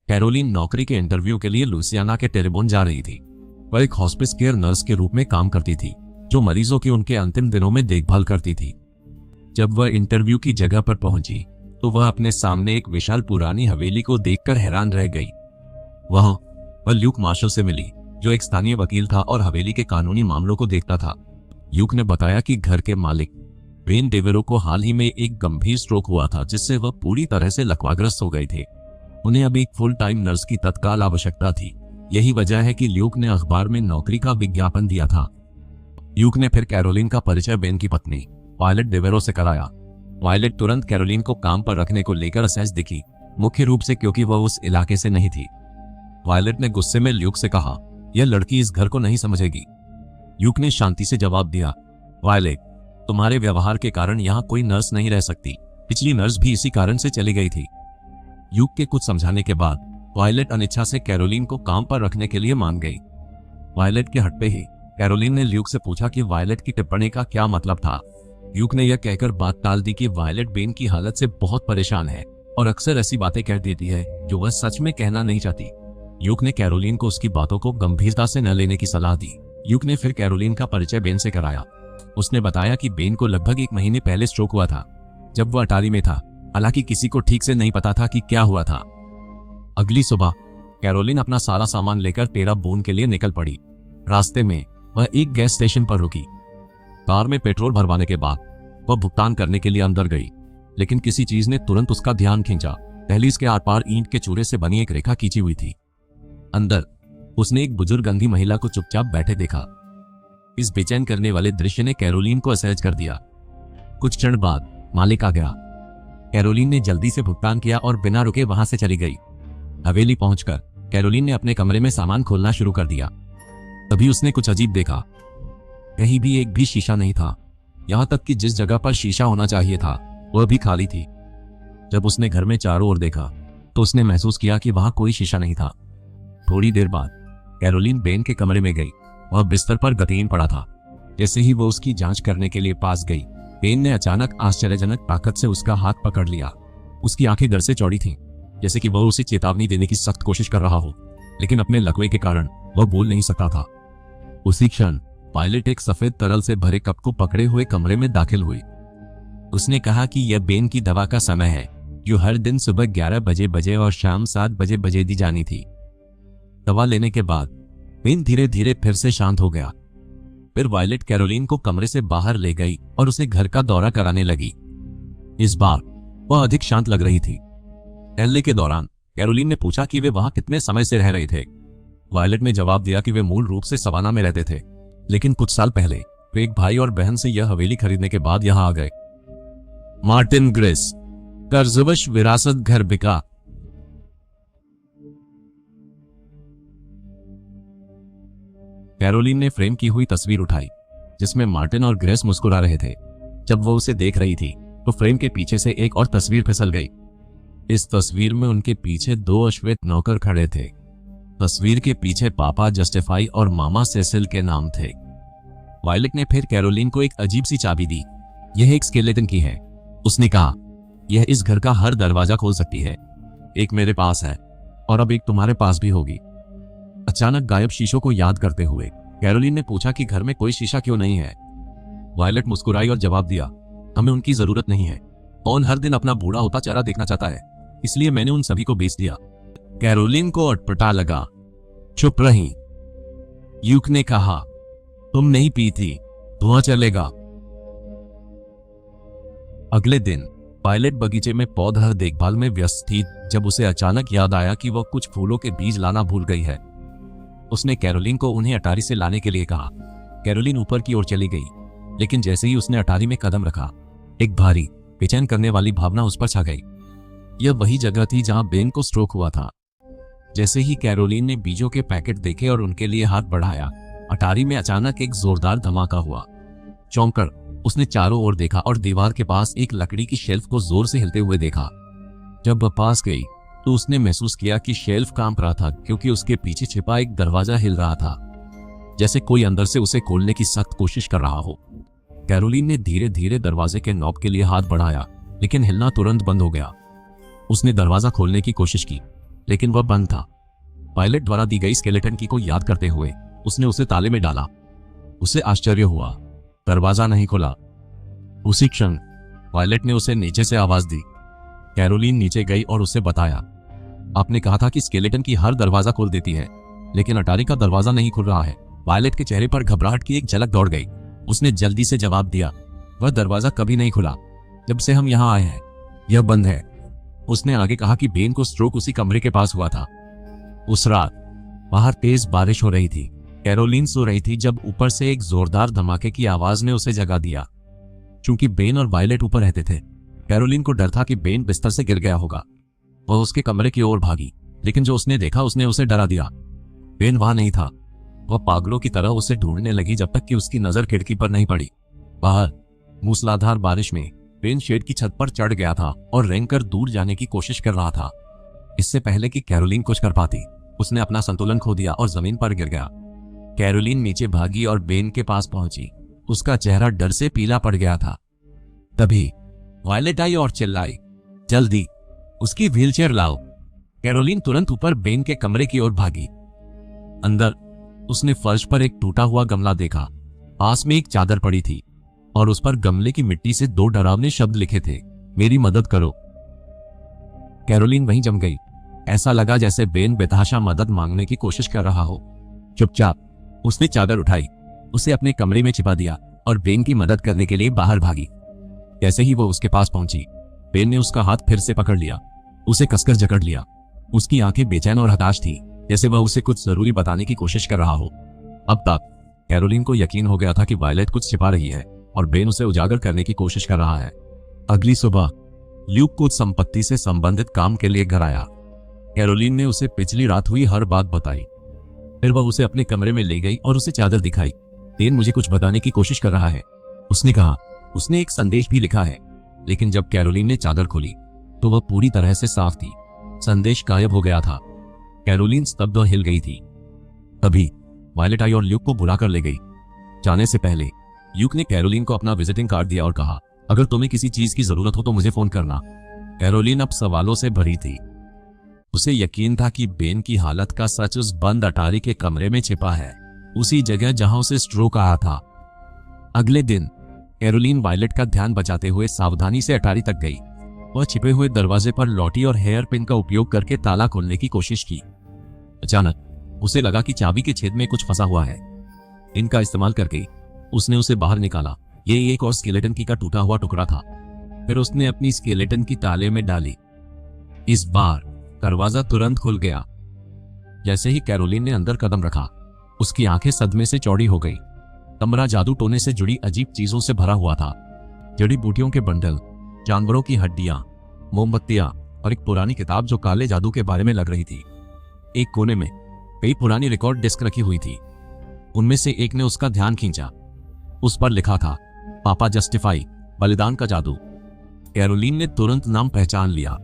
Caroline नौकरी के interview के लिए लुइसियाना के टेरेबोन जा रही थी। वह एक हॉस्पिस केयर नर्स के रूप में काम करती थी, जो मरीजों की उनके अंतिम दिनों में देखभाल करती थी। जब वह इंटरव्यू की जगह पर पहुंची तो वह अपने सामने एक विशाल पुरानी हवेली को देखकर हैरान रह गई। वह ल्यूक मार्शल से मिली, जो एक स्थानीय वकील था और हवेली के कानूनी मामलों को देखता था। ल्यूक ने बताया कि घर के मालिक बेन डेवेरो को हाल ही में एक गंभीर स्ट्रोक हुआ था, जिससे वह पूरी तरह से लकवाग्रस्त हो गए थे। उन्हें अब एक फुल टाइम नर्स की तत्काल आवश्यकता थी। यही वजह है कि ल्यूक ने अखबार में नौकरी का विज्ञापन दिया था। ल्यूक ने फिर कैरोलिन का परिचय बेन की पत्नी वायलेट डेवेरो से कराया। वायलेट तुरंत कैरोलिन को काम पर रखने को लेकर असहज दिखी, मुख्य रूप से क्योंकि वह उस इलाके से नहीं थी। वायलेट ने गुस्से में ल्यूक से कहा, यह लड़की इस घर को नहीं समझेगी। ल्यूक ने शांति से जवाब दिया, वायलेट, तुम्हारे व्यवहार के कारण यहाँ कोई नर्स नहीं रह सकती। पिछली नर्स भी इसी कारण से चली गई थी। ल्यूक के कुछ समझाने के बाद वायलेट अनिच्छा से कैरोलिन को काम पर रखने के लिए मान गई। वायलेट के हटते ही कैरोलिन ने ल्यूक से पूछा कि वायलेट की टिप्पणी का क्या मतलब था। ल्यूक ने यह कहकर बात टाल दी कि वायलेट बेन की हालत से बहुत परेशान है और अक्सर ऐसी बातें कह देती है जो वह सच में कहना नहीं चाहती। ल्यूक ने कैरोलिन को उसकी बातों को गंभीरता से न लेने की सलाह दी। ल्यूक ने फिर कैरोलिन का परिचय बेन से कराया। उसने बताया कि बेन को लगभग 1 महीने पहले स्ट्रोक हुआ था, जब वह अटारी में था। हालांकि किसी को ठीक से नहीं पता था कि क्या हुआ था। अगली सुबह कैरोलिन अपना सारा सामान लेकर टेराबोन के लिए निकल पड़ी। रास्ते में वह एक गैस स्टेशन पर रुकी। कार में पेट्रोल भरवाने के बाद वह भुगतान करने के लिए अंदर गई, लेकिन किसी चीज ने तुरंत उसका ध्यान खींचा। दहलीज के आर पार ईंट के चूरे से बनी एक रेखा खींची हुई थी। अंदर उसने एक बुजुर्ग अंधी महिला को चुपचाप बैठे देखा। इस बेचैन करने वाले दृश्य ने कैरोलिन को असहज कर दिया। कुछ क्षण बाद मालिक आ गया। कैरोलिन ने जल्दी से भुगतान किया और बिना रुके वहां से चली गई। हवेली पहुंचकर कैरोलिन ने अपने कमरे में सामान खोलना शुरू कर दिया। तभी उसने कुछ अजीब देखा। कहीं भी एक भी शीशा नहीं था। यहां तक कि जिस जगह पर शीशा होना चाहिए था वह भी खाली थी। जब उसने घर में चारों ओर देखा तो उसने महसूस किया कि वहां कोई शीशा नहीं था। थोड़ी देर बाद कैरोलिन बेन के कमरे में गई। वह बिस्तर पर गतीन पड़ा था। जैसे ही वो उसकी जांच करने के लिए पास गई, बेन ने अचानक आश्चर्यजनक ताकत से उसका हाथ पकड़ लिया। उसकी आंखें डर से चौड़ी थीं, जैसे कि वह उसे चेतावनी देने की सख्त कोशिश कर रहा हो, लेकिन अपने लकवे के कारण वह बोल नहीं सकता था। उसी क्षण वायलेट एक सफेद तरल से भरे कप को पकड़े हुए कमरे में दाखिल हुई। उसने कहा कि यह बेन की दवा का समय है, जो हर दिन सुबह 11 बजे और शाम 7 बजे दी जानी थी। दवा लेने के बाद बेन धीरे धीरे फिर से शांत हो गया। फिर वायलेट कैरोलिन को कमरे से बाहर ले गई और उसे घर का दौरा कराने लगी। इस बार वह अधिक शांत लग रही थी। टहलने के दौरान कैरोलिन ने पूछा कि वे वहां कितने समय से रह रहे थे। वायलेट ने जवाब दिया कि वे मूल रूप से सवाना में रहते थे, लेकिन कुछ साल पहले वे एक भाई और बहन से यह हवेली खरीदने के बाद यहां आ गए। मार्टिन ग्रेस, कर्जवश विरासत घर बिका। कैरोलिन ने फ्रेम की हुई तस्वीर उठाई, जिसमें मार्टिन और ग्रेस मुस्कुरा रहे थे। जब वो उसे देख रही थी तो फ्रेम के पीछे से एक और तस्वीर फिसल गई। इस तस्वीर में उनके पीछे 2 अश्वेत नौकर खड़े थे। तस्वीर के पीछे पापा जस्टिफाई और मामा सेसिल के नाम थे। वायलेट ने फिर कैरोलिन को एक अजीब सी चाबी दी। यह एक स्केलेटन की है। उसने कहा, यह इस घर का हर दरवाजा खोल सकती है। एक मेरे पास है और अब एक तुम्हारे पास भी होगी। अचानक गायब शीशों को याद करते हुए कैरोलिन ने पूछा कि घर में कोई शीशा क्यों नहीं है। वायलेट मुस्कुराई और जवाब दिया, हमें उनकी जरूरत नहीं है। कौन हर दिन अपना बूढ़ा होता चेहरा देखना चाहता है, इसलिए मैंने उन सभी को बेच दिया। कैरोलिन को अटपटा लगा। चुप रही। ल्यूक ने कहा, तुम नहीं पीती, धुआं चलेगा। अगले दिन वायलेट बगीचे में पौधा देखभाल में व्यस्त थी जब उसे अचानक याद आया कि वह कुछ फूलों के बीज लाना भूल गई है। उसने कैरोलिन को उन्हें अटारी से लाने के लिए कहा। कैरोलिन ऊपर की ओर चली गई, लेकिन जैसे ही उसने अटारी में कदम रखा, एक भारी बेचैन करने वाली भावना उस पर छा गई। यह वही जगह थी जहां बेन को स्ट्रोक हुआ था। जैसे ही कैरोलिन ने बीजों के पैकेट देखे और उनके लिए हाथ बढ़ाया, अटारी में अचानक एक जोरदार धमाका हुआ। चौंककर उसने चारों ओर देखा और दीवार के पास एक लकड़ी की शेल्फ को जोर से हिलते हुए देखा। जब वह पास गई तो उसने महसूस किया कि शेल्फ कांप रहा था, क्योंकि उसके पीछे छिपा एक दरवाजा हिल रहा था, जैसे कोई अंदर से उसे खोलने की सख्त कोशिश कर रहा हो। कैरोलिन ने धीरे धीरे दरवाजे के नॉब के लिए हाथ बढ़ाया, लेकिन हिलना तुरंत बंद हो गया। उसने दरवाजा खोलने की कोशिश की, लेकिन वह बंद था। वायलेट द्वारा दी गई स्केलेटन की को याद करते हुए उसने उसे ताले में डाला। उसे आश्चर्य हुआ, दरवाजा नहीं खुला। उसी क्षण वायलेट ने उसे नीचे से आवाज दी। कैरोलीन नीचे गई और उसे बताया, आपने कहा था कि स्केलेटन की हर दरवाजा खोल देती है, लेकिन अटारी का दरवाजा नहीं खुल रहा है। वायलेट के चेहरे पर घबराहट की एक झलक दौड़ गई। उसने जल्दी से जवाब दिया, वह दरवाजा कभी नहीं खुला। जब से हम यहाँ आए हैं यह बंद है। उसने आगे कहा कि बेन को स्ट्रोक उसी कमरे के पास हुआ था। उस रात बाहर तेज बारिश हो रही थी। कैरोलीन सो रही थी जब ऊपर से एक जोरदार धमाके की आवाज ने उसे जगा दिया। चूंकि बेन और वायलेट ऊपर रहते थे, कैरोलीन को डर था कि बेन बिस्तर से गिर गया होगा। वह उसके कमरे की ओर भागी, लेकिन जो उसने देखा उसने उसे डरा दिया। बेन वहां नहीं था। वह पागलों की तरह उसे ढूंढने लगी जब तक कि उसकी नजर खिड़की पर नहीं पड़ी। बाहर मूसलाधार बारिश में बेन शेड की छत पर चढ़ गया था और रेंगकर दूर जाने की कोशिश कर रहा था। इससे पहले कि कैरोलीन कुछ कर पाती, उसने अपना संतुलन खो दिया और जमीन पर गिर गया। कैरोलीन नीचे भागी और बेन के पास पहुंची। उसका चेहरा डर से पीला पड़ गया था। तभी वायलेट आई और चिल्लाई, जल्दी उसकी व्हीलचेयर लाओ। कैरोलीन तुरंत ऊपर बेन के कमरे की ओर भागी। अंदर उसने फर्श पर एक टूटा हुआ गमला देखा। पास में एक चादर पड़ी थी और उस पर गमले की मिट्टी से 2 डरावने शब्द लिखे थे, मेरी मदद करो। कैरोलीन वहीं जम गई। ऐसा लगा जैसे बेन बेतहाशा मदद मांगने की कोशिश कर रहा हो। चुपचाप उसने चादर उठाई, उसे अपने कमरे में छिपा दिया और बेन की मदद करने के लिए बाहर भागी। जैसे ही वो उसके पास पहुंची, बेन ने उसका हाथ फिर से पकड़ लिया, उसे कसकर जकड़ लिया। उसकी आंखें बेचैन और हताश थी, जैसे वह उसे कुछ जरूरी बताने की कोशिश कर रहा हो। अब तक कैरोलीन को यकीन हो गया था कि वायलेट कुछ छिपा रही है और बेन उसे उजागर करने की कोशिश कर रहा है। अगली सुबह ल्यूक को संपत्ति से संबंधित काम के लिए घर आया। कैरोलीन ने उसे पिछली रात हुई हर बात बताई। फिर वह उसे अपने कमरे में ले गई और उसे चादर दिखाई। बेन मुझे कुछ बताने की कोशिश कर रहा है, उसने कहा। उसने एक संदेश भी लिखा है। लेकिन जब कैरोलीन ने चादर खोली तो वह पूरी तरह से साफ थी। संदेश गायब हो गया था। कैरोलीन स्तब्ध और हिल गई थी। तभी वायलेट आई और ल्यूक को बुला कर ले गई। जाने से पहले ल्यूक ने कैरोलीन को अपना विजिटिंग कार्ड दिया और कहा, अगर तुम्हें किसी चीज की जरूरत हो तो मुझे फोन करना। कैरोलीन अब सवालों से भरी थी। उसे यकीन था कि बेन की हालत का सच उस बंद अटारी के कमरे में छिपा है, उसी जगह जहां उसे स्ट्रोक आया था। अगले दिन कैरोलीन वायलेट का ध्यान बचाते हुए सावधानी से अटारी तक गई। वह छिपे हुए दरवाजे पर लॉटी और हेयर पिन का उपयोग करके ताला खोलने की कोशिश की। अचानक उसे लगा कि चाबी के छेद में कुछ फंसा हुआ है। इनका इस्तेमाल करके उसने उसे बाहर निकाला। ये एक और स्केलेटन की का टूटा हुआ टुकड़ा था। फिर उसने अपनी स्केलेटन की ताले में डाली। इस बार दरवाजा तुरंत खुल गया। जैसे ही कैरोलीन ने अंदर कदम रखा, उसकी आंखें सदमे से चौड़ी हो गई। कमरा जादू टोने से जुड़ी अजीब चीजों से भरा हुआ था। जड़ी बूटियों के बंडल, जानवरों की हड्डियां, मोमबत्तियां और एक पुरानी किताब जो काले जादू के बारे में लग रही थी। एक कोने में कई पुरानी रिकॉर्ड डिस्क रखी हुई थी। उनमें से एक ने उसका ध्यान खींचा। उस पर लिखा था, पापा जस्टिफाई, बलिदान का जादू। कैरोलीन ने तुरंत नाम पहचान लिया।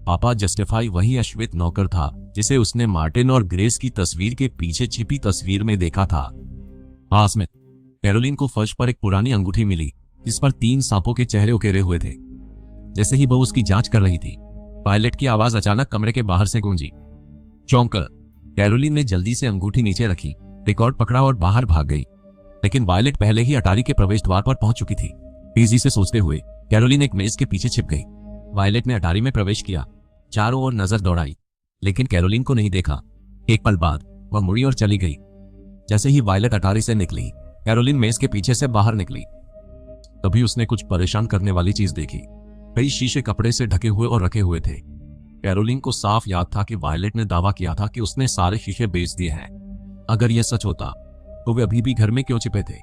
पापा जस्टिफाई वही अश्वेत नौकर था जिसे उसने मार्टिन और ग्रेस की तस्वीर के पीछे छिपी तस्वीर में देखा था। पास में कैरोलीन को फर्श पर एक पुरानी अंगूठी मिली जिस पर 3 सांपों के चेहरे उकेरे हुए थे। जैसे ही वह उसकी जांच कर रही थी, वायलेट की आवाज अचानक कमरे के बाहर से गूंजी। चौंककर कैरोलीन ने जल्दी से अंगूठी नीचे रखी, रिकॉर्ड पकड़ा और बाहर भाग गई। लेकिन वायलेट पहले ही अटारी के प्रवेश द्वार पर पहुंच चुकी थी। तेजी से सोचते हुए कैरोलीन एक मेज के पीछे छिप गई। वायलेट ने अटारी में प्रवेश किया, चारों ओर नजर दौड़ाई, लेकिन कैरोलीन को नहीं देखा। एक पल बाद वह मुड़ी और चली गई। जैसे ही वायलेट अटारी से निकली, कैरोलीन मेज के पीछे से बाहर निकली। तभी उसने कुछ परेशान करने वाली चीज देखी। कई शीशे कपड़े से ढके हुए और रखे हुए थे। कैरोलीन को साफ याद था कि वायलेट ने दावा किया था कि उसने सारे शीशे बेच दिए हैं। अगर यह सच होता तो वे अभी भी घर में क्यों छिपे थे?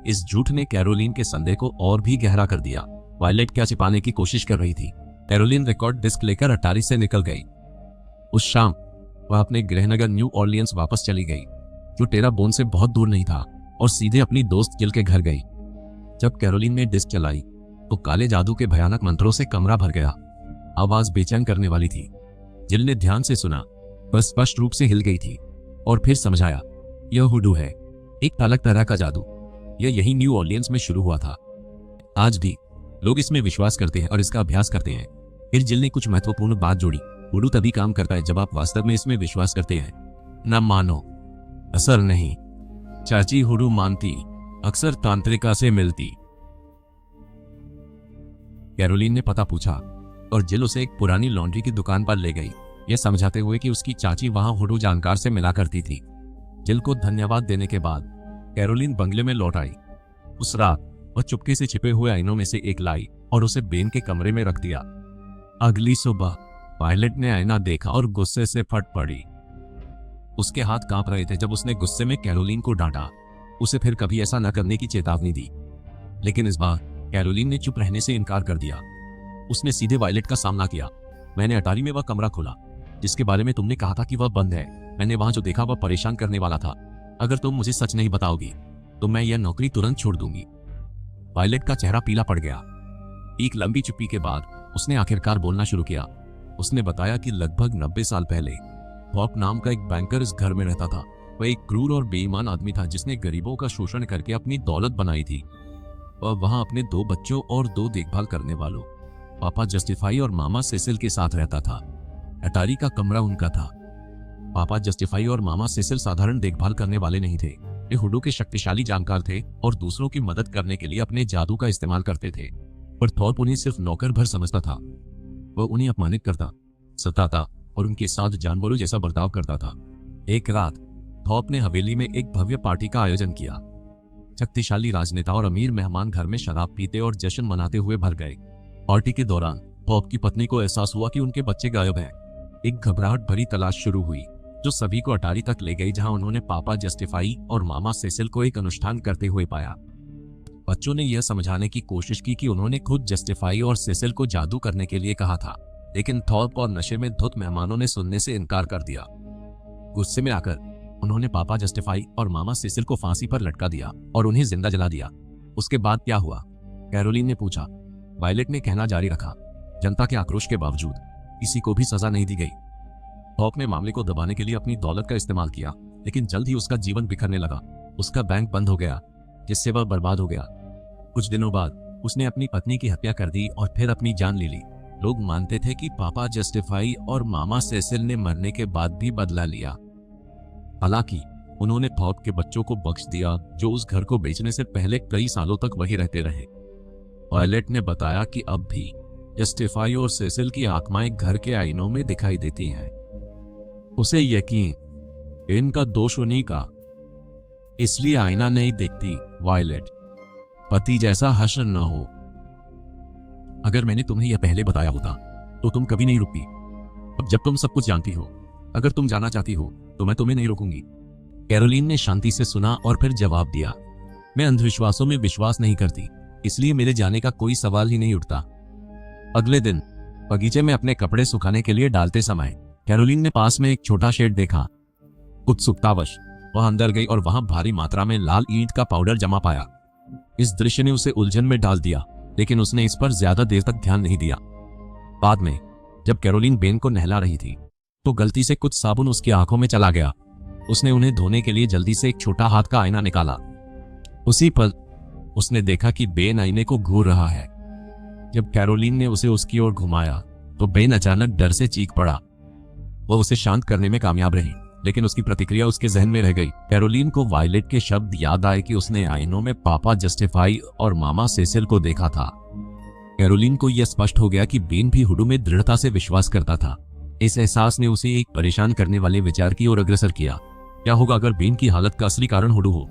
इस झूठ ने कैरोलीन के संदेह को और भी गहरा कर दिया। वायलेट क्या छिपाने की कोशिश कर रही थी? कैरोलीन रिकॉर्ड डिस्क लेकर अटारी से निकल गई। उस शाम वह अपने गृहनगर न्यू ऑर्लियंस वापस चली गई, जो टेराबोन से बहुत दूर नहीं था, और सीधे अपनी दोस्त जिल के घर गई। जब कैरोलीन ने डिस्क चलाई तो काले जादू के भयानक मंत्रों से कमरा भर गया। आवाज बेचैन करने वाली थी। जिल ने ध्यान से सुना, वह स्पष्ट रूप से हिल गई थी और फिर समझ आया, यह हुडू है, एक अलग तरह का जादू। यह यही न्यू ऑर्लियंस में शुरू हुआ था। आज भी लोग इसमें विश्वास करते हैं और इसका अभ्यास करते हैं। फिर जिल ने कुछ महत्वपूर्ण बात जोड़ी। हुडू तभी काम करता है जब आप वास्तव में इसमें विश्वास करते हैं। न मानो, असर नहीं। चाची हुडू मानती, अक्सर तांत्रिका से मिलती। कैरोलिन ने पता पूछा और जिल उसे एक पुरानी लॉन्ड्री की दुकान पर ले गई, यह समझाते हुए कि उसकी चाची वहां हुडू जानकार से मिला करती थी। जिल को धन्यवाद देने के बाद कैरोलिन बंगले में लौट आई। उस रात वह चुपके से छिपे हुए आईनों में से एक लाई और उसे बेन के कमरे में रख दिया। अगली सुबह वायलेट ने आईना देखा और गुस्से से फट पड़ी। उसके हाथ कांप रहे थे जब उसने गुस्से में कैरोलिन को डांटा, उसे फिर कभी ऐसा न करने की चेतावनी दी। लेकिन इस बार कैरोलिन ने चुप रहने से इनकार कर दिया। उसने सीधे वायलेट का सामना किया। मैंने अटारी में वह कमरा खोला जिसके बारे में तुमने कहा था कि वह बंद है। मैंने वहां जो देखा वह परेशान करने वाला था। अगर तुम मुझे सच नहीं बताओगी तो मैं यह नौकरी तुरंत छोड़ दूंगी। वायलेट का चेहरा पीला पड़ गया। एक लंबी चुप्पी के बाद उसने आखिरकार बोलना शुरू किया। उसने बताया कि लगभग 90 साल पहले थॉर्प नाम का एक बैंकर इस घर में रहता था। वह एक क्रूर और बेईमान आदमी था जिसने गरीबों का शोषण करके अपनी दौलत बनाई थी। वह वहां अपने 2 बच्चों और 2 देखभाल करने वालों, पापा जस्टिफाई और मामा सेसिल के साथ रहता था। अटारी का कमरा उनका था। पापा जस्टिफाई और मामा सेसिल साधारण देखभाल करने वाले नहीं थे। वे हुडू के शक्तिशाली जानकार थे और दूसरों की मदद करने के लिए अपने जादू का इस्तेमाल करते थे। पर थॉर्प उन्हें सिर्फ नौकर भर समझता था। वह उन्हें अपमानित करता, सताता और उनके साथ जानवरों जैसा बर्ताव करता था। एक रात थॉर्प ने हवेली में एक भव्य पार्टी का आयोजन किया। शक्तिशाली राजनेता और अमीर मेहमान घर में शराब पीते और जश्न मनाते हुए भर गए। पार्टी के दौरान थॉर्प की पत्नी को एहसास हुआ कि उनके बच्चे गायब हैं। एक घबराहट भरी तलाश शुरू हुई जो सभी को अटारी तक ले गई, जहां उन्होंने पापा जस्टिफाई और मामा सेसिल को एक अनुष्ठान करते हुए पाया। बच्चों ने यह समझाने की कोशिश की कि उन्होंने खुद जस्टिफाई और सेसिल को जादू करने के लिए कहा था, लेकिन थॉर्प और नशे में धुत मेहमानों ने सुनने से इनकार कर दिया। गुस्से में आकर उन्होंने पापा जस्टिफाई और मामा सेसिल को फांसी पर लटका दिया और उन्हें जिंदा जला दिया। उसके बाद क्या हुआ? कैरोलिन ने पूछा। वायलेट ने कहना जारी रखा। जनता के आक्रोश के बावजूद किसी को भी सजा नहीं दी गई। थॉर्प ने मामले को दबाने के लिए अपनी दौलत का इस्तेमाल किया, लेकिन जल्द ही उसका जीवन बिखरने लगा। उसका बैंक बंद हो गया जिससे वह बर्बाद हो गया। कुछ दिनों बाद उसने अपनी पत्नी की हत्या कर दी और फिर अपनी जान ले ली। लोग मानते थे कि पापा जस्टिफाई और मामा सेसिल ने मरने के बाद भी बदला लिया। हालांकि उन्होंने थॉर्प के बच्चों को बख्श दिया जो उस घर को बेचने से पहले कई सालों तक वहीं रहते रहे। वायलेट ने बताया कि अब भी जस्टिफाई और सेसिल की आत्माएं घर के आईनों में दिखाई देती हैं। उसे यकीन इनका दोष उन्हीं का, इसलिए आईना नहीं देखती। वायलेट, पति जैसा हश्र न हो। अगर मैंने तुम्हें यह पहले बताया होता तो तुम कभी नहीं रुकती। अब जब तुम सब कुछ जानती हो, अगर तुम जाना चाहती हो तो मैं तुम्हें नहीं रोकूंगी। कैरोलिन ने शांति से सुना और फिर जवाब दिया, मैं अंधविश्वासों में विश्वास नहीं करती, इसलिए मेरे जाने का कोई सवाल ही नहीं उठता। अगले दिन बगीचे में अपने कपड़े सुखाने के लिए डालते समय कैरोलिन ने पास में एक छोटा शेड देखा। उत्सुकतावश वह अंदर गई और वहां भारी मात्रा में लाल ईंट का पाउडर जमा पाया। इस दृश्य ने उसे उलझन में डाल दिया, लेकिन उसने इस पर ज्यादा देर तक ध्यान नहीं दिया। बाद में जब कैरोलिन बेन को नहला रही थी तो गलती से कुछ साबुन उसकी आंखों में चला गया। उसने उन्हें धोने के लिए जल्दी से एक छोटा हाथ का आईना निकाला। उसी पल उसने देखा कि बेन आईने को घूर रहा है। जब कैरोलिन ने उसे उसकी ओर घुमाया तो बेन अचानक डर से चीख पड़ा। वह उसे शांत करने में कामयाब रही, लेकिन उसकी प्रतिक्रिया उसके जहन में रह गई। कैरोलिन को वायलेट के शब्द याद आए कि उसने आईनों में पापा जस्टिफाई और मामा सेसिल को देखा था। कैरोलिन को यह स्पष्ट हो गया कि बेन भी हुडू में दृढ़ता से विश्वास करता था। इस एहसास ने उसे एक परेशान करने वाले विचार की ओर अग्रसर किया। क्या होगा अगर बेन की हालत का असली कारण हुडू हो?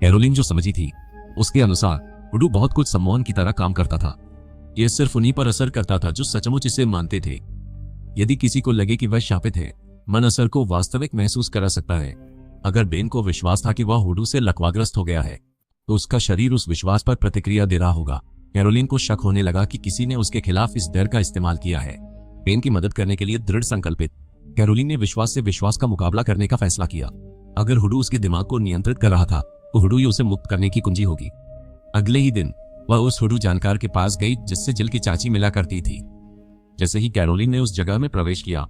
कैरोलिन जो समझी थी उसके अनुसार हुडू बहुत कुछ सम्मोहन की तरह काम करता था। यह सिर्फ उन्हीं पर असर करता था जो सचमुच इसे मानते थे। यदि किसी को लगे कि वह शापित है, मन असर को वास्तविक महसूस करा सकता है। अगर बेन को विश्वास था कि वह हुडू से लकवाग्रस्त हो गया है तो उसका शरीर उस विश्वास पर प्रतिक्रिया दे रहा होगा। कैरोलिन को शक होने लगा कि किसी ने उसके खिलाफ इस डर का इस्तेमाल किया है। बेन की मदद करने के लिए दृढ़ संकल्पित कैरोलिन ने विश्वास से विश्वास का मुकाबला करने का फैसला किया। अगर हुडू उसके दिमाग को नियंत्रित कर रहा था तो हुडू ही उसे मुक्त करने की कुंजी होगी। अगले ही दिन वह उस हुडू जानकार के पास गई जिससे जिल की चाची मिला करती थी। जैसे ही कैरोलिन ने उस जगह में प्रवेश किया,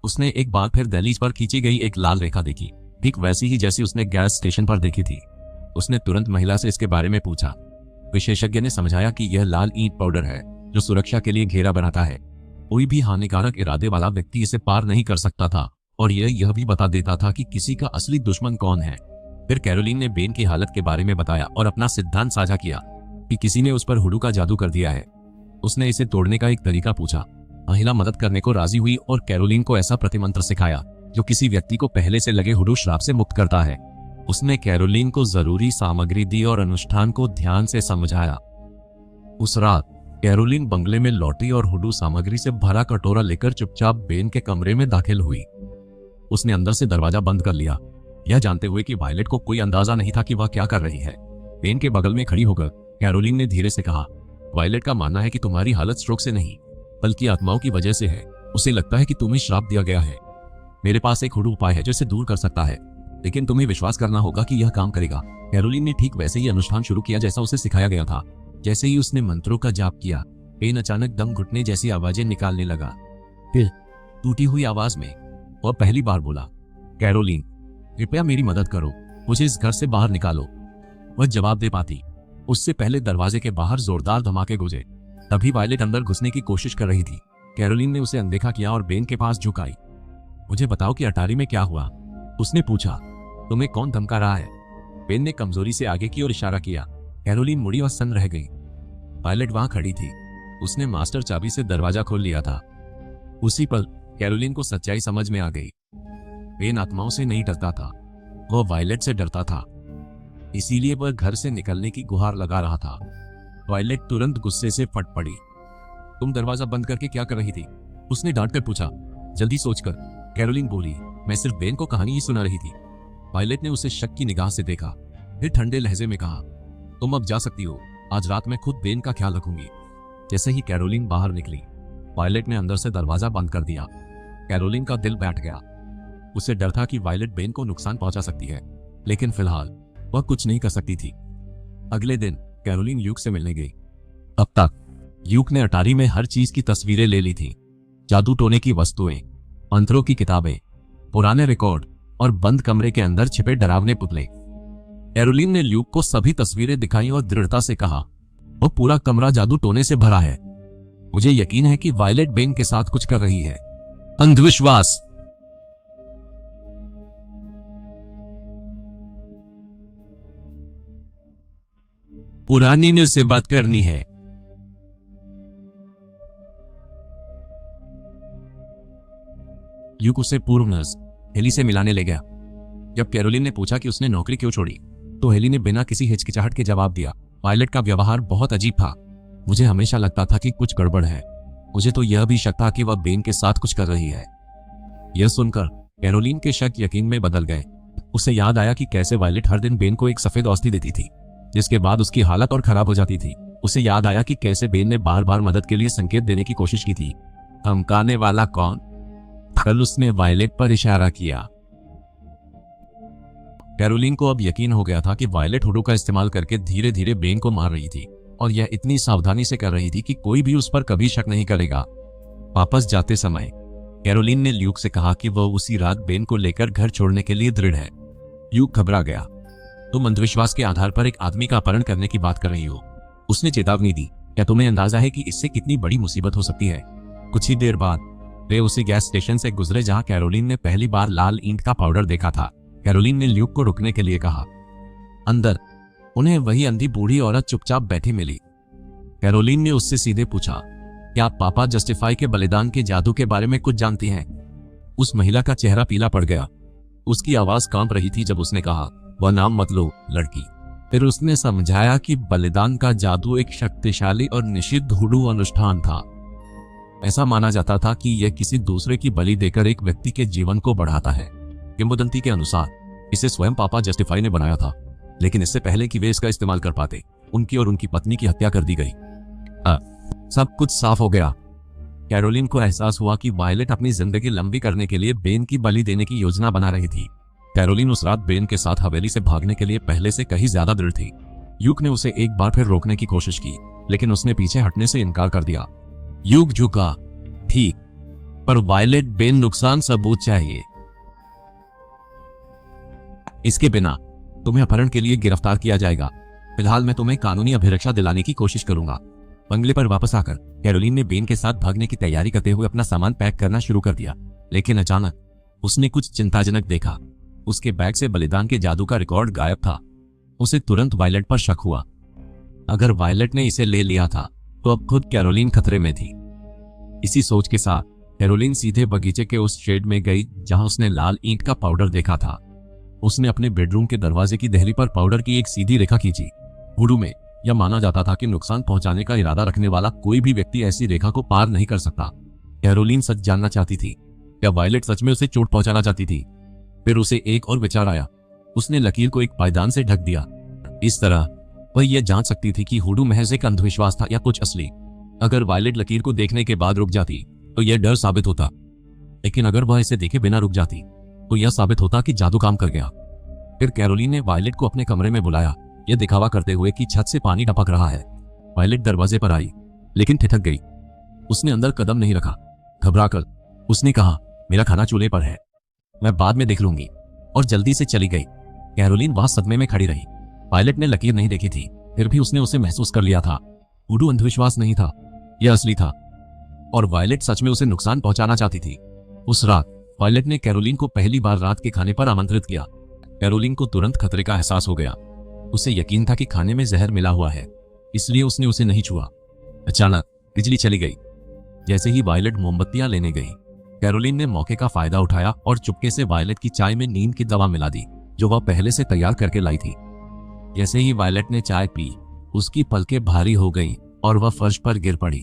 उसने एक बार फिर दहलीज पर खींची गई एक लाल रेखा देखी, ठीक वैसी ही जैसी उसने गैस स्टेशन पर देखी थी। उसने तुरंत महिला से इसके बारे में पूछा। विशेषज्ञ ने समझाया कि यह लाल ईंट पाउडर है जो सुरक्षा के लिए घेरा बनाता है। कोई भी हानिकारक इरादे वाला व्यक्ति इसे पार नहीं कर सकता था और यह भी बता देता था कि किसी का असली दुश्मन कौन है। फिर कैरोलिन ने बेन की हालत के बारे में बताया और अपना सिद्धांत साझा किया कि किसी ने उस पर हुडू का जादू कर दिया है। उसने इसे तोड़ने का एक तरीका पूछा। महिला मदद करने को राजी हुई और कैरोलिन को ऐसा प्रतिमंत्र सिखाया जो किसी व्यक्ति को पहले से लगे हुडू श्राप से मुक्त करता है। उसने कैरोलिन को जरूरी सामग्री दी और अनुष्ठान को ध्यान से समझाया। उस रात कैरोलिन बंगले में लौटी और हुडू सामग्री से भरा कटोरा लेकर चुपचाप बेन के कमरे में दाखिल हुई। उसने अंदर से दरवाजा बंद कर लिया, यह जानते हुए कि वायलेट को कोई अंदाजा नहीं था कि वह क्या कर रही है। बेन के बगल में खड़ी होकर कैरोलिन ने धीरे से कहा, वायलेट का मानना है कि तुम्हारी हालत स्ट्रोक से नहीं बल्कि आत्माओं की वजह से है। उसे लगता है कि तुम्हें श्राप दिया गया है। मेरे पास एक हुडू उपाय है जो इसे दूर कर सकता है, लेकिन तुम्हें विश्वास करना होगा कि यह काम करेगा। कैरोलिन ने ठीक वैसे ही अनुष्ठान शुरू किया जैसा उसे सिखाया गया था। जैसे ही उसने मंत्रों का जाप किया, बेन अचानक दम घुटने जैसी आवाजें निकालने लगा। फिर टूटी हुई आवाज में वह पहली बार बोला, कैरोलिन कृपया मेरी मदद करो, मुझे इस घर से बाहर निकालो। वह जवाब दे पाती उससे पहले दरवाजे के बाहर जोरदार धमाके गूंजे। तभी वायलेट अंदर घुसने की कोशिश कर रही थी। कैरोलिन ने उसे अनदेखा किया और बेन के पास झुक आई। मुझे बताओ कि अटारी में क्या हुआ, उसने पूछा। तुम्हें कौन धमका रहा है? बेन ने कमजोरी से आगे की ओर इशारा किया। कैरोलिन मुड़ी और सन्न रह गई। वायलेट वहां खड़ी थी। उसने मास्टर चाबी से दरवाजा खोल लिया था। उसी पल कैरोलिन को सच्चाई समझ में आ गई। बेन आत्माओं से नहीं डरता था, वह वायलेट से डरता था। इसीलिए वह घर से निकलने की गुहार लगा रहा था। वायलेट तुरंत गुस्से से फट पड़ी। तुम दरवाजा बंद करके क्या कर रही थी? उसने डांट कर पूछा। जल्दी सोचकर कैरोलिन बोली, मैं सिर्फ बेन को कहानी ही सुना रही थी। वायलेट ने उसे शक की निगाह से देखा, फिर ठंडे लहजे में कहा, तुम अब जा सकती हो, आज रात मैं खुद बेन का ख्याल रखूंगी। जैसे ही कैरोलिन बाहर निकली, वायलेट ने अंदर से दरवाजा बंद कर दिया। कैरोलिन का दिल बैठ गया। उसे डर था कि वायलेट बेन को नुकसान पहुंचा सकती है, लेकिन फिलहाल वह कुछ नहीं कर सकती थी। अगले दिन कैरोलिन यूक से मिलने गई। अब तक यूक ने अटारी में हर चीज की तस्वीरें ले ली थी। जादू टोने की वस्तुएं, मंत्रों की किताबें, पुराने रिकॉर्ड और बंद कमरे के अंदर छिपे डरावने पुतले। कैरोलिन ने ल्यूक को सभी तस्वीरें दिखाई और दृढ़ता से कहा, वह पूरा कमरा जादू टोने से भरा है। मुझे यकीन है कि वायलेट बेन के साथ कुछ कर रही है। अंधविश्वास। पुरानी ने उससे बात करनी है। ल्यूक उसे पूर्व नर्स हेली से मिलाने ले गया। जब कैरोलिन ने पूछा कि उसने नौकरी क्यों छोड़ी, तो हेली ने बिना किसी हिचकिचाहट के जवाब दिया, वायलेट का व्यवहार बहुत अजीब था। मुझे हमेशा लगता था कि कुछ गड़बड़ है। मुझे तो यह भी शक था कि वह बेन के साथ कुछ कर रही है। यह सुनकर कैरोलिन के शक यकीन में बदल गए। उसे याद आया कि कैसे वायलेट हर दिन बेन को एक सफेद औषधि देती थी, जिसके बाद उसकी हालत और खराब हो जाती थी। उसे याद आया कि कैसे बेन ने बार बार मदद के लिए संकेत देने की कोशिश की थी। धमकाने वाला कौन? कल उसने वायलेट पर इशारा किया। कैरोलिन को अब यकीन हो गया था कि वायलेट हुडू का इस्तेमाल करके धीरे धीरे बेन को मार रही थी, और यह इतनी सावधानी से कर रही थी कि कोई भी उस पर कभी शक नहीं करेगा। वापस जाते समय कैरोलिन ने ल्यूक से कहा कि वह उसी रात बेन को लेकर घर छोड़ने के लिए दृढ़ है। ल्यूक घबरा गया। तुम अंधविश्वास के आधार पर एक आदमी का अपहरण करने की बात कर रही हो, उसने चेतावनी दी। क्या तुम्हें अंदाजा है कि इससे कितनी बड़ी मुसीबत हो सकती है? कुछ ही देर बाद वे उसी गैस स्टेशन से गुजरे जहां कैरोलिन ने पहली बार लाल ईंट का पाउडर देखा था। कैरोलिन ने ल्यूक को रुकने के लिए कहा। अंदर उन्हें वही अंधी बूढ़ी औरत चुपचाप बैठी मिली। कैरोलिन ने उससे सीधे पूछा, क्या आप पापा जस्टिफाई के बलिदान के जादू के बारे में कुछ जानती हैं? उस महिला का चेहरा पीला पड़ गया। उसकी आवाज कांप रही थी जब उसने कहा, वह नाम मत लो लड़की। फिर उसने समझाया कि बलिदान का जादू एक शक्तिशाली और निषिद्ध हुडू अनुष्ठान था। ऐसा माना जाता था कि यह किसी दूसरे की बलि देकर एक व्यक्ति के जीवन को बढ़ाता है। किंवदंती के अनुसार इसे स्वयं पापा जस्टिफाई ने बनाया था, लेकिन इससे पहले कि वे इसका इस्तेमाल कर पाते, उनकी और उनकी पत्नी की हत्या कर दी गई। सब कुछ साफ हो गया। कैरोलिन को एहसास हुआ कि वायलेट अपनी जिंदगी लंबी करने के लिए बेन की बलि देने की योजना बना रही थी। कैरोलिन उस रात बेन के साथ हवेली से भागने के लिए पहले से कहीं ज्यादा दृढ़ थी। यूक ने उसे एक बार फिर रोकने की कोशिश की, लेकिन उसने पीछे हटने से इनकार कर दिया। यूक झुका, ठीक, पर वायलेट बेन नुकसान सबूत चाहिए। इसके बिना तुम्हें अपहरण के लिए गिरफ्तार किया जाएगा। फिलहाल मैं तुम्हें कानूनी अभिरक्षा दिलाने की कोशिश करूंगा। बंगले पर वापस आकर कैरोलिन ने बेन के साथ भागने की तैयारी करते हुए अपना सामान पैक करना शुरू कर दिया। लेकिन अचानक उसने कुछ चिंताजनक देखा। उसके बैग से बलिदान के जादू का रिकॉर्ड गायब था। उसे तुरंत वायलेट पर शक हुआ। अगर वायलेट ने इसे ले लिया था तो अब खुद कैरोलिन खतरे में थी। इसी सोच के साथ कैरोलिन सीधे बगीचे के उस शेड में गई जहां उसने लाल ईंट का पाउडर देखा था। उसने अपने बेडरूम के दरवाजे की देहली पर पाउडर की एक सीधी रेखा खींची। वुडू में यह माना जाता था कि नुकसान पहुंचाने का इरादा रखने वाला कोई भी व्यक्ति ऐसी रेखा को पार नहीं कर सकता। कैरोलिन सच जानना चाहती थी, क्या वायलेट सच में उसे चोट पहुंचाना चाहती थी? फिर उसे एक और विचार आया। उसने लकीर को एक पायदान से ढक दिया। इस तरह वह यह जांच सकती थी कि हुडू महज एक अंधविश्वास था या कुछ असली। अगर वायलेट लकीर को देखने के बाद रुक जाती तो यह डर साबित होता, लेकिन अगर वह इसे देखे बिना रुक जाती तो यह साबित होता कि जादू काम कर गया। फिर कैरोलिन ने वायलेट को अपने कमरे में बुलाया, यह दिखावा करते हुए कि छत से पानी टपक रहा है। वायलेट दरवाजे पर आई, लेकिन ठिठक गई। उसने अंदर कदम नहीं रखा। घबराकर उसने कहा, मेरा खाना चूल्हे पर है, मैं बाद में देख लूंगी, और जल्दी से चली गई। कैरोलिन वहां सदमे में खड़ी रही। वायलेट ने लकीर नहीं देखी थी, फिर भी उसने उसे महसूस कर लिया था। वुडू अंधविश्वास नहीं था, यह असली था, और वायलेट सच में उसे नुकसान पहुंचाना चाहती थी। उस रात वायलेट ने कैरोलिन को पहली बार रात के खाने पर आमंत्रित किया। कैरोलिन को तुरंत खतरे का एहसास हो गया। उसे यकीन था कि खाने में जहर मिला हुआ है, इसलिए उसने उसे नहीं छुआ। अचानक बिजली चली गई। जैसे ही वायलेट मोमबत्तियां लेने गई, कैरोलिन ने मौके का फायदा उठाया और चुपके से वायलेट की चाय में नींद की दवा मिला दी, जो वह पहले से तैयार करके लाई थी। जैसे ही वायलेट ने चाय पी, उसकी पलकें भारी हो गईं और वह फर्श पर गिर पड़ी।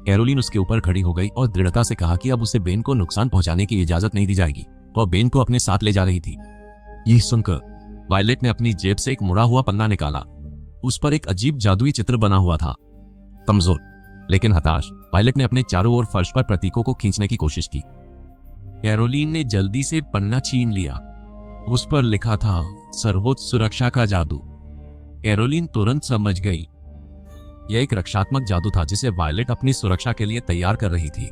कैरोलिन उसके ऊपर खड़ी हो गई और दृढ़ता से कहा कि अब उसे बेन को नुकसान पहुंचाने की इजाजत नहीं दी जाएगी। वह बेन को अपने साथ ले जा रही थी। यह सुनकर वायलेट ने अपनी जेब से एक मुड़ा हुआ पन्ना निकाला। उस पर एक अजीब जादुई चित्र बना हुआ था। कमजोर लेकिन हताश, वायलेट ने अपने चारों ओर फर्श पर प्रतीकों को खींचने की कोशिश की। कैरोलिन ने जल्दी से पन्ना छीन लिया। उस पर लिखा था, सर्वोच्च सुरक्षा का जादू। कैरोलिन तुरंत समझ गई, यह एक रक्षात्मक जादू था जिसे वायलेट अपनी सुरक्षा के लिए तैयार कर रही थी।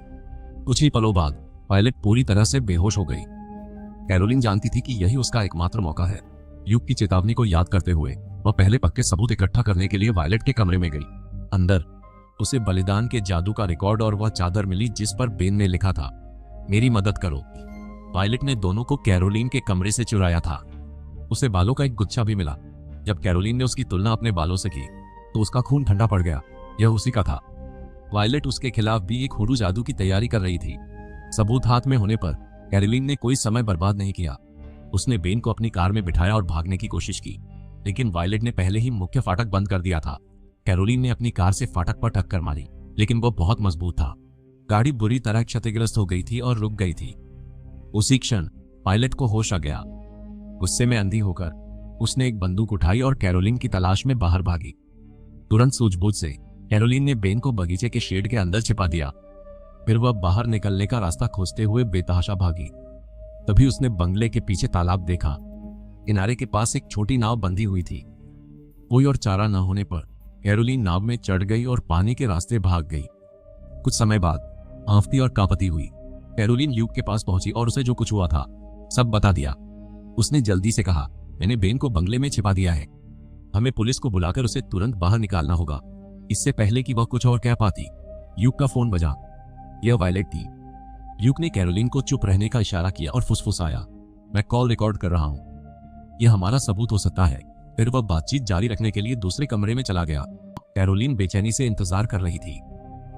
कुछ ही पलों बाद वायलेट पूरी तरह से बेहोश हो गई। कैरोलिन जानती थी कि यही उसका एकमात्र मौका है। युग की चेतावनी को याद करते हुए वह पहले पक्के सबूत इकट्ठा करने के लिए वायलेट के कमरे में गई। अंदर उसे बलिदान के जादू का रिकॉर्ड और वह चादर मिली जिस पर बेन ने लिखा था, मेरी मदद करो। वायलेट ने दोनों को कैरोलिन के कमरे से चुराया था। उसे बालों का एक गुच्छा भी मिला। जब कैरोलिन ने उसकी तुलना अपने बालों से की तो उसका खून ठंडा पड़ गया। यह उसी का था। वायलेट उसके खिलाफ भी एक हुडू जादू की तैयारी कर रही थी। सबूत हाथ में होने पर कैरोलिन ने कोई समय बर्बाद नहीं किया। उसने बेन को अपनी कार में बिठाया और भागने की कोशिश की, लेकिन वायलेट ने पहले ही मुख्य फाटक बंद कर दिया था। कैरोलिन ने अपनी कार से फाटक पर टक्कर मारी, लेकिन वह बहुत मजबूत था। गाड़ी बुरी तरह क्षतिग्रस्त हो गई थी और रुक गई थी। उसी क्षण वायलेट को होश आ गया। गुस्से में अंधी होकर उसने एक बंदूक उठाई और कैरोलिन की तलाश में बाहर भागी। तुरंत सूझबूझ से कैरोलिन ने बेन को बगीचे के शेड के अंदर छिपा दिया। फिर वह बाहर निकलने का रास्ता खोजते हुए बेतहाशा भागी। तभी उसने बंगले के पीछे तालाब देखा। किनारे के पास एक छोटी नाव बंधी हुई थी। कोई और चारा न होने पर कैरोलिन नाव में चढ़ गई और पानी के रास्ते भाग गई। कुछ समय बाद हांफती और कांपती हुई कैरोलिन ल्यूक के पास पहुंची और उसे जो कुछ हुआ था सब बता दिया। उसने जल्दी से कहा, मैंने बेन को बंगले में छिपा दिया है। हमें पुलिस को बुलाकर उसे तुरंत बाहर निकालना होगा, इससे पहले कि वह कुछ और कह पाती। ल्यूक का फोन बजा। यह वायलेट थी। ल्यूक ने कैरोलिन को चुप रहने का इशारा किया और फुसफुसाया, मैं कॉल रिकॉर्ड कर रहा हूं, यह हमारा सबूत हो सकता है। फिर वह बातचीत जारी रखने के लिए दूसरे कमरे में चला गया। कैरोलिन बेचैनी से इंतजार कर रही थी।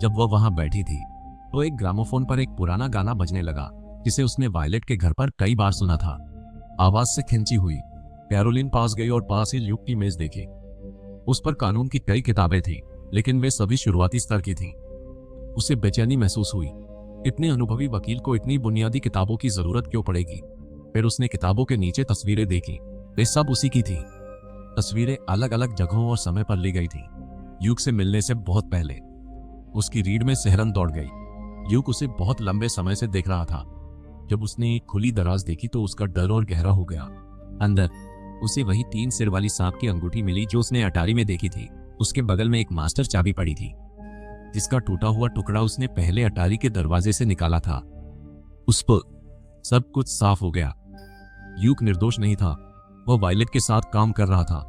जब वह वहां बैठी थी तो एक ग्रामोफोन पर एक पुराना गाना बजने लगा जिसे उसने वायलेट के घर पर कई बार सुना था। आवाज से खिंची हुई कैरोलिन पास गई और पास ही ल्यूक की मेज देखी। उस पर कानून की कई किताबें थीं, लेकिन वे सभी शुरुआती स्तर की थीं। उसे बेचैनी महसूस हुई। इतने अनुभवी वकील को इतनी बुनियादी किताबों की जरूरत क्यों पड़ेगी? फिर उसने किताबों के नीचे तस्वीरें देखी। वे सब उसी की थीं। तस्वीरें अलग अलग जगहों और समय पर ली गई थीं। ल्यूक से मिलने से बहुत पहले उसकी रीढ़ में सिहरन दौड़ गई। ल्यूक उसे बहुत लंबे समय से देख रहा था। जब उसने एक खुली दराज देखी तो उसका डर और गहरा हो गया। अंदर उसे वही 3 सिर वाली सांप की अंगूठी मिली जो उसने अटारी में देखी थी। उसके बगल में एक मास्टर चाबी पड़ी थी, जिसका टूटा हुआ टुकड़ा उसने पहले अटारी के दरवाजे से निकाला था। उस पर सब कुछ साफ हो गया। ल्यूक निर्दोष नहीं था, वह वायलेट के साथ काम कर रहा था।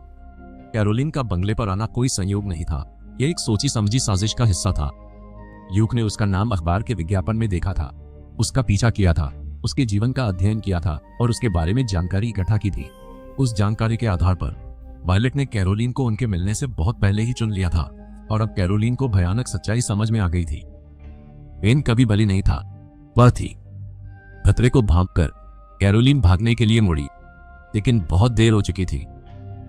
कैरोलिन का बंगले पर आना कोई संयोग नहीं था, यह एक सोची समझी साजिश का हिस्सा था। ल्यूक ने उसका नाम अखबार के विज्ञापन में देखा था, उसका पीछा किया था, उसके जीवन का अध्ययन किया था और उसके बारे में जानकारी इकट्ठा की थी। उस जानकारी के आधार पर वायलेट ने कैरोलिन को उनके मिलने से बहुत पहले ही चुन लिया था और अब कैरोलिन को भयानक सच्चाई समझ में आ गई थी। बेन कभी बली नहीं था, वह थी। खतरे को भांपकर कैरोलिन भागने के लिए मुड़ी, लेकिन बहुत देर हो चुकी थी।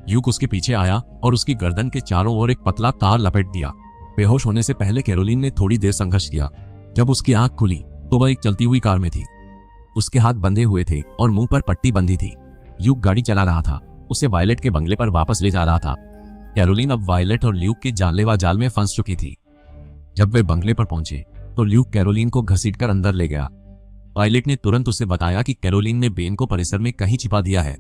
ल्यूक उसके पीछे आया और उसकी गर्दन के चारों ओर एक पतला तार लपेट दिया। बेहोश होने से पहले कैरोलिन ने थोड़ी देर संघर्ष किया। जब उसकी आंख खुली तो वह एक चलती हुई कार में थी। उसके हाथ बंधे हुए थे और मुंह पर पट्टी बंधी थी। ल्यूक गाड़ी चला रहा था, उसे वायलेट के बंगले पर वापस ले जा रहा था। कैरोलिन अब वायलेट और ल्यूक के जानलेवा जाल में फंस चुकी थी। जब वे बंगले पर पहुंचे तो ल्यूक कैरोलिन को घसीटकर अंदर ले गया। वायलेट ने तुरंत उसे बताया कि कैरोलिन ने बेन को परिसर में कहीं छिपा दिया है।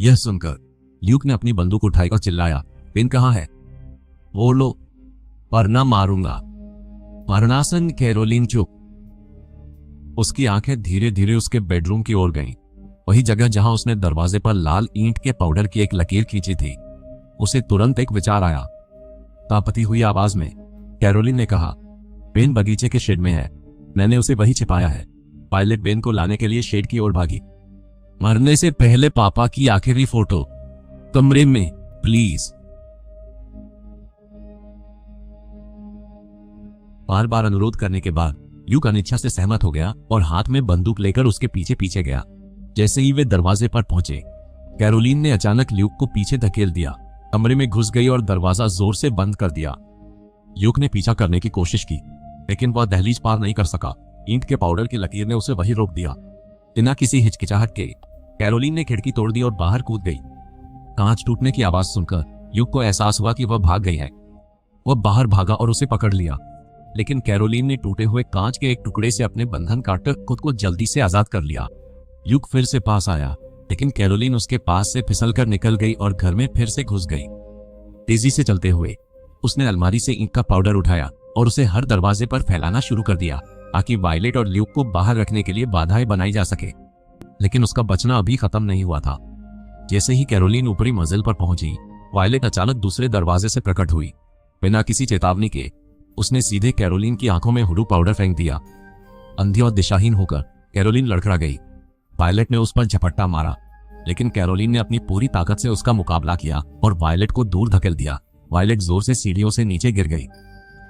यह सुनकर ल्यूक ने अपनी बंदूक उठाई और चिल्लाया, बेन कहाँ है? बोलो वरना मारूंगा। मरनासन कैरोलिन चुप। उसकी आंखें धीरे धीरे उसके बेडरूम की ओर गईं, वही जगह जहां उसने दरवाजे पर लाल ईंट के पाउडर की एक लकीर खींची थी। उसे तुरंत एक विचार आया। तापती हुई आवाज में कैरोलिन ने कहा, बेन बगीचे के शेड में है, मैंने उसे वही छिपाया है। वायलेट बेन को लाने के लिए शेड की ओर भागी। मरने से पहले पापा की आखिरी फोटो कमरे में प्लीज। बार बार अनुरोध करने के बाद ल्यूक अनिच्छा से सहमत हो गया और हाथ में बंदूक लेकर उसके पीछे पीछे गया। जैसे ही वे दरवाजे पर पहुंचे, कैरोलिन ने अचानक ल्यूक को पीछे धकेल दिया, कमरे में घुस गई और दरवाजा जोर से बंद कर दिया। ल्यूक ने पीछा करने की कोशिश की, लेकिन वह दहलीज पार नहीं कर सका। ईंट के पाउडर की लकीर ने उसे वहीं रोक दिया। बिना किसी हिचकिचाहट के कैरोलिन ने खिड़की तोड़ दी और बाहर कूद गई। कांच टूटने की आवाज सुनकर ल्यूक को एहसास हुआ कि वह भाग गई है। वह बाहर भागा और उसे पकड़ लिया, लेकिन कैरोलिन ने टूटे हुए कांच के एक टुकड़े से अपने बंधन काटकर खुद को जल्दी से आजाद कर लिया। ल्यूक फिर से पास आया, लेकिन कैरोलिन उसके पास से फिसलकर निकल गई और घर में फिर से घुस गई। तेजी से चलते हुए उसने अलमारी से ईंट का पाउडर उठाया और उसे हर दरवाजे पर फैलाना शुरू कर दिया, ताकि वायलेट और ल्यूक को बाहर रखने के लिए बाधाएं बनाई जा सके। लेकिन उसका बचना अभी खत्म नहीं हुआ था। जैसे ही कैरोलिन ऊपरी मंजिल पर पहुंची, वायलेट अचानक दूसरे दरवाजे से प्रकट हुई। बिना किसी चेतावनी के उसने सीधे कैरोलिन की आंखों में हुडू पाउडर फेंक दिया। अंधी और दिशाहीन होकर कैरोलिन लड़खड़ा गई। वायलेट ने उस पर झपट्टा मारा, लेकिन कैरोलिन ने अपनी पूरी ताकत से उसका मुकाबला किया और वायलेट को दूर धकेल दिया। वायलेट जोर से सीढ़ियों से नीचे गिर गई।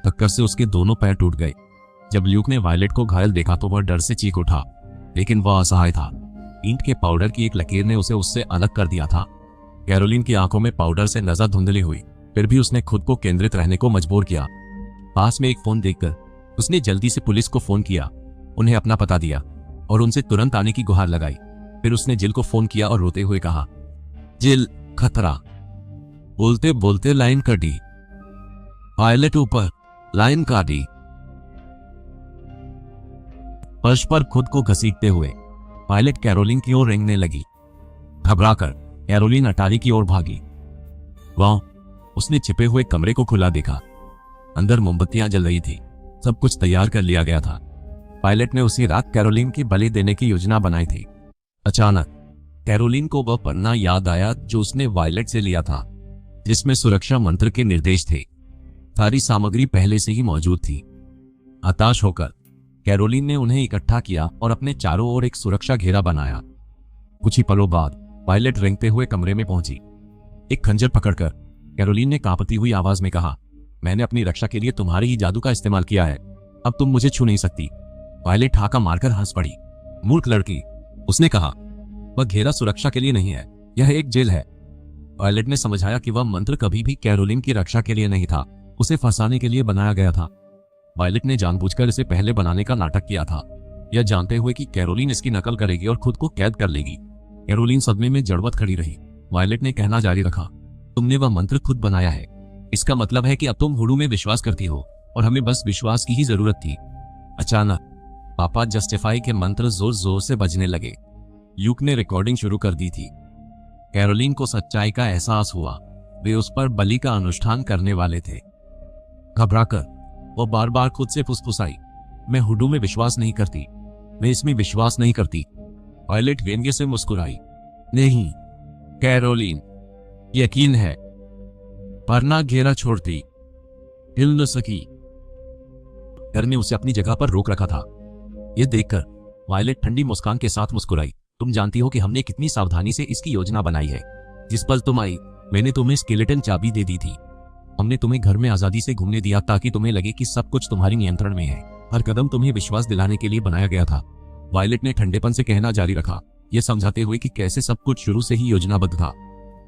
टक्कर से उसके दोनों पैर टूट गए। जब ल्यूक ने वायलेट को घायल देखा तो वह डर से चीख उठा, लेकिन वह असहाय था। ईंट के पाउडर की एक लकीर ने उसे उससे अलग कर दिया था। कैरोलिन की आंखों में पाउडर से नजर धुंधली हुई, फिर भी उसने खुद को केंद्रित रहने को मजबूर किया। पास में एक फोन देखकर उसने जल्दी से पुलिस को फोन किया, उन्हें अपना पता दिया और उनसे तुरंत आने की गुहार लगाई। फिर उसने जिल को फोन किया और रोते हुए कहा, जिल, खतरा। बोलते बोलते लाइन कटी। वायलेट ऊपर, लाइन काटी। फर्श पर खुद को घसीटते हुए वायलेट कैरोलिन की ओर रेंगने लगी। घबराकर कैरोलिन अटारी की ओर भागी। वाह, उसने छिपे हुए कमरे को खुला देखा। अंदर मोमबत्तियां जल रही थी। सब कुछ तैयार कर लिया गया था। वायलेट ने उसी रात कैरोलिन की बलि देने की योजना बनाई थी। अचानक कैरोलिन को वह पन्ना याद आया जो उसने वायलेट से लिया था, जिसमें सुरक्षा मंत्र के निर्देश थे। सारी सामग्री पहले से ही मौजूद थी। हताश होकर कैरोलिन ने उन्हें इकट्ठा किया और अपने चारों ओर एक सुरक्षा घेरा बनाया। कुछ ही पलों बाद वायलेट रेंगते हुए कमरे में पहुंची। एक खंजर पकड़कर कैरोलिन ने कांपती हुई आवाज में कहा, मैंने अपनी रक्षा के लिए तुम्हारे ही जादू का इस्तेमाल किया है, अब तुम मुझे छू नहीं सकती। वायलेट ठाका मारकर हंस पड़ी। मूर्ख लड़की, उसने कहा, वह घेरा सुरक्षा के लिए नहीं है, यह एक जेल है। वायलेट ने समझाया कि वह मंत्र कभी भी कैरोलिन की रक्षा के लिए नहीं था, उसे फंसाने के लिए बनाया गया था। वायलेट ने जानबूझकर इसे पहले बनाने का नाटक किया था, यह जानते हुए कि कैरोलिन इसकी नकल करेगी और खुद को कैद कर लेगी। कैरोलिन सदमे में जड़वत खड़ी रही। वायलेट ने कहना जारी रखा, तुमने वह मंत्र खुद बनाया है, इसका मतलब है कि अब तुम हुडू में विश्वास करती हो और हमें बस विश्वास की ही जरूरत थी। अचानक पापा जस्टिफाई के मंत्र जोर जोर से बजने लगे। ल्यूक ने रिकॉर्डिंग शुरू कर दी थी। कैरोलिन को सच्चाई का एहसास हुआ, वे उस पर बलि का अनुष्ठान करने वाले थे। घबराकर वो बार बार खुद से फुसफुसाई, मैं हुडू में विश्वास नहीं करती, मैं इसमें विश्वास नहीं करती। वायलेट व्यंग्य से मुस्कुराई, नहीं कैरोलिन, यकीन है, वरना घेरा छोड़ती। हिल न सकी। घर ने उसे अपनी जगह पर रोक रखा था। यह देखकर वायलेट ठंडी मुस्कान के साथ मुस्कुराई। तुम जानती हो कि हमने कितनी सावधानी से इसकी योजना बनाई है। जिस पल तुम आई मैंने तुम्हें स्केलेटन चाबी दे दी थी। हमने तुम्हें घर में आजादी से घूमने दिया ताकि तुम्हें लगे कि सब कुछ तुम्हारी नियंत्रण में है। हर कदम तुम्हें विश्वास दिलाने के लिए बनाया गया था। वायलेट ने ठंडेपन से कहना जारी रखा, यह समझाते हुए कि कैसे सब कुछ शुरू से ही योजनाबद्ध था।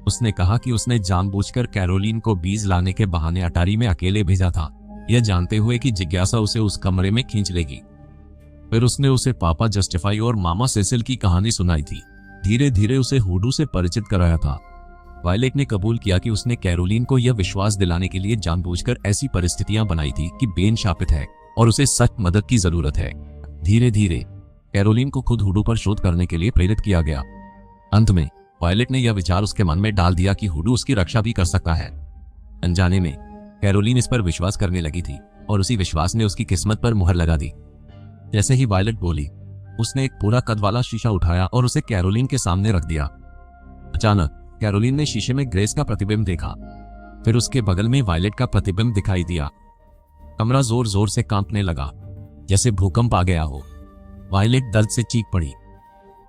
उसने कहा कि उसने जानबूझकर कैरोलिन को बीज लाने के बहाने अटारी में अकेले भेजा था, यह जानते हुए कि जिज्ञासा उसे उस कमरे में खींच लेगी। फिर उसने उसे पापा जस्टिफाई और मामा सेसिल की कहानी सुनाई थी। धीरे धीरे उसे हुडू से परिचित कराया था। वायलेट ने कबूल किया कि उसने कैरोलिन को यह विश्वास दिलाने के लिए जानबूझकर ऐसी परिस्थितियां बनाई थी कि बेन शापित है और उसे सख्त मदद की जरूरत है। धीरे धीरे कैरोलिन को खुद हुडू पर शोध करने के लिए प्रेरित किया गया। अंत में वायलेट ने यह विचार उसके मन में डाल दिया कि हुडू उसकी रक्षा भी कर सकता है। अनजाने में कैरोलिन इस पर विश्वास करने लगी थी और उसी विश्वास ने उसकी किस्मत पर मुहर लगा दी। जैसे ही वायलेट बोली, उसने एक पूरा कद वाला शीशा उठाया और उसे कैरोलिन के सामने रख दिया। अचानक कैरोलिन ने शीशे में ग्रेस का प्रतिबिंब देखा। फिर उसके बगल में वायलेट का प्रतिबिंब दिखाई दिया। कमरा जोर जोर से कांपने लगा, जैसे भूकंप आ गया हो। वायलेट दर्द से चीख पड़ी।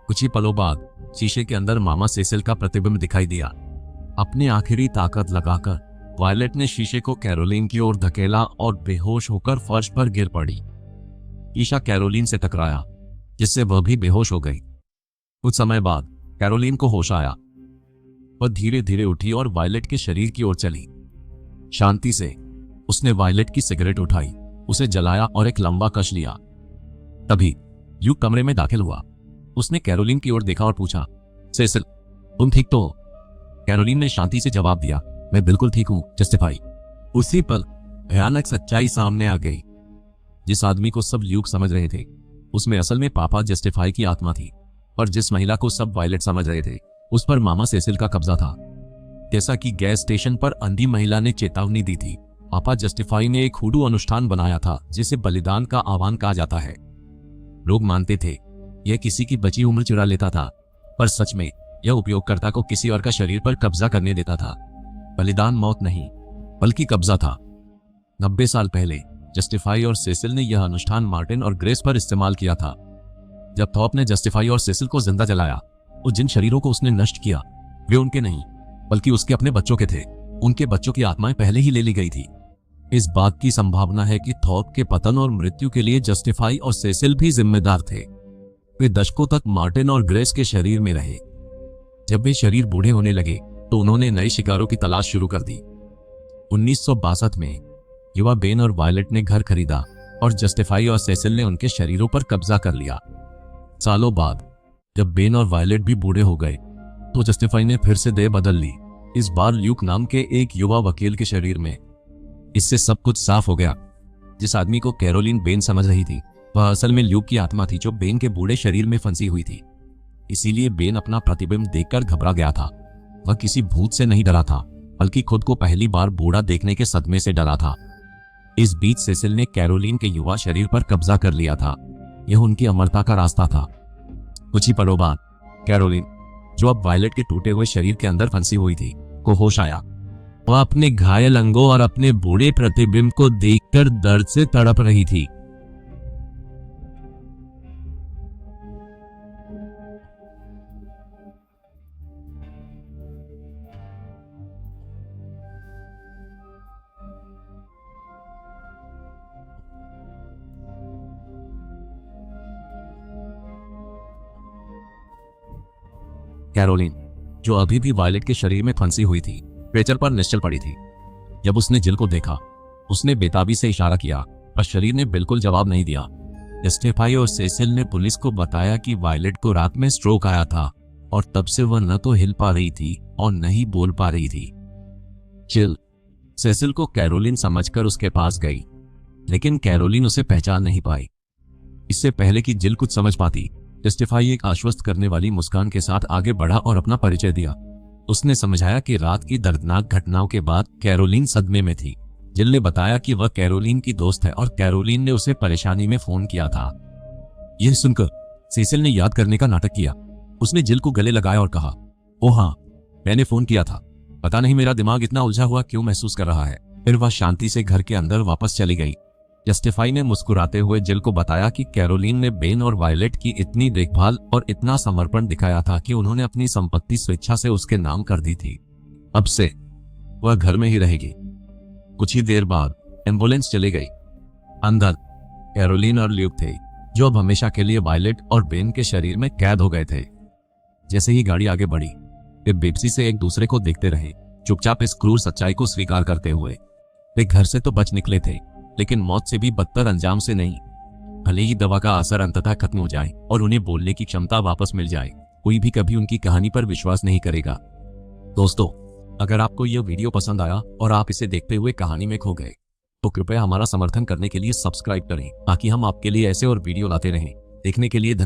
कुछ ही पलों बाद शीशे के अंदर मामा सेसिल का प्रतिबिंब दिखाई दिया। अपनी आखिरी ताकत लगाकर वायलेट ने शीशे को कैरोलिन की ओर धकेला और बेहोश होकर फर्श पर गिर पड़ी। शीशा कैरोलिन से टकराया, जिससे वह भी बेहोश हो गई। कुछ समय बाद कैरोलिन को होश आया। वह धीरे धीरे उठी और वायलेट के शरीर की ओर चली। शांति से उसने वायलेट की सिगरेट उठाई, उसे जलाया और एक लंबा कश लिया। तभी ल्यूक कमरे में दाखिल हुआ। उसने कैरोलिन की ओर देखा और पूछा, सेसिल, तुम ठीक तो हो? कैरोलिन ने शांति से जवाब दिया, मैं बिल्कुल ठीक हूं जस्टिफाई। उसी पल भयानक सच्चाई सामने आ गई। जिस आदमी को सब ल्यूक समझ रहे थे, उसमें असल में पापा जस्टिफाई की आत्मा थी, और जिस महिला को सब वायलेट समझ रहे थे, उस पर मामा सेसिल का कब्जा था। जैसा कि गैस स्टेशन पर अंधी महिला ने चेतावनी दी थी, पापा जस्टिफाई ने एक हुडू अनुष्ठान बनाया था जिसे बलिदान का आह्वान कहा जाता है। लोग मानते थे यह किसी की बची उम्र चुरा लेता था, पर सच में यह उपयोगकर्ता को किसी और का शरीर पर कब्जा करने देता था। बलिदान मौत नहीं, बल्कि कब्जा था। 90 साल पहले जस्टिफाई और सेसिल ने यह अनुष्ठान मार्टिन और ग्रेस पर इस्तेमाल किया था। जब थॉप ने जस्टिफाई और सेसिल को जिंदा जलाया, और जिन शरीरों को उसने नष्ट किया, वे उनके नहीं, बल्कि उसके अपने बच्चों के थे। उनके बच्चों की आत्माएं पहले ही ले ली गई थी। इस बात की संभावना है कि थॉप के पतन और मृत्यु के लिए जस्टिफाई और सेसिल भी जिम्मेदार थे। वे दशकों तक मार्टिन और ग्रेस के शरीर में रहे। जब वे शरीर बूढ़े होने लगे तो उन्होंने नए शिकारों की तलाश शुरू कर दी। 1962 में युवा बेन और वायलेट ने घर खरीदा और जस्टिफाई और सेसिल ने उनके शरीरों पर कब्जा कर लिया। सालों बाद जब बेन और वायलेट भी बूढ़े हो गए तो जस्टिफाई ने फिर से देह बदल ली, इस बार ल्यूक नाम के एक युवा वकील के शरीर में। इससे सब कुछ साफ हो गया। जिस आदमी को कैरोलिन बेन समझ रही थी, वह असल में ल्यूक की आत्मा थी जो बेन के बूढ़े शरीर में फंसी हुई थी। इसीलिए बेन अपना प्रतिबिंब देखकर घबरा गया था। वह किसी भूत से नहीं डरा था, बल्कि खुद को पहली बार बूढ़ा देखने के सदमे से डरा था। इस बीच सेसिल ने कैरोलिन के युवा शरीर पर कब्जा कर लिया था। यह उनकी अमरता का रास्ता था। कुछ ही पलों बाद कैरोलिन, जो अब वायलेट के टूटे हुए शरीर के अंदर फंसी हुई थी, को होश आया। वह अपने घायल अंगों और अपने बूढ़े प्रतिबिंब को देखकर दर्द से तड़प रही थी। कैरोलिन, जो अभी भी वायलेट के शरीर में फंसी हुई थी, स्ट्रेचर पर निश्चल पड़ी थी। जब उसने जिल को देखा, उसने बेताबी से इशारा किया, पर शरीर ने बिल्कुल जवाब नहीं दिया। जस्टिफाई और सेसिल ने पुलिस को बताया कि वायलेट को रात में स्ट्रोक आया था और तब से वह न तो हिल पा रही थी और न ही बोल पा रही थी। जिल सेसिल को कैरोलिन समझकर उसके पास गई, लेकिन कैरोलिन उसे पहचान नहीं पाई। इससे पहले कि जिल कुछ समझ पाती, जस्टिफाई एक आश्वस्त करने वाली मुस्कान के साथ आगे बढ़ा और अपना परिचय दिया। उसने समझाया कि रात की दर्दनाक घटनाओं के बाद कैरोलिन सदमे में थी। जिल ने बताया कि वह कैरोलिन की दोस्त है और कैरोलिन ने उसे परेशानी में फोन किया था। यह सुनकर सेसिल ने याद करने का नाटक किया। उसने जिल को गले लगाया और कहा, ओह हाँ, मैंने फोन किया था। पता नहीं मेरा दिमाग इतना उलझा हुआ क्यों महसूस कर रहा है। फिर वह शांति से घर के अंदर वापस चली गई। जस्टिफाई ने मुस्कुराते हुए जिल को बताया कि कैरोलिन ने बेन और वायलेट की इतनी देखभाल और इतना समर्पण दिखाया था कि उन्होंने अपनी संपत्ति स्वेच्छा से उसके नाम कर दी थी। अब से वह घर में ही रहेगी। कुछ ही देर बाद एम्बुलेंस चली गई। अंदर कैरोलिन और ल्यूक थे, जो अब हमेशा के लिए वायलेट और बेन के शरीर में कैद हो गए थे। जैसे ही गाड़ी आगे बढ़ी, वे बेपसी से एक दूसरे को देखते रहे, चुपचाप इस क्रूर सच्चाई को स्वीकार करते हुए। वे घर से तो बच निकले थे, लेकिन मौत से भी बदतर अंजाम से नहीं। भले ही दवा का असर अंततः खत्म हो जाए और उन्हें बोलने की क्षमता वापस मिल जाए, कोई भी कभी उनकी कहानी पर विश्वास नहीं करेगा। दोस्तों, अगर आपको यह वीडियो पसंद आया और आप इसे देखते हुए कहानी में खो गए, तो कृपया हमारा समर्थन करने के लिए सब्सक्राइब करें, ताकि हम आपके लिए ऐसे और वीडियो लाते रहें। देखने के लिए धन्यवाद।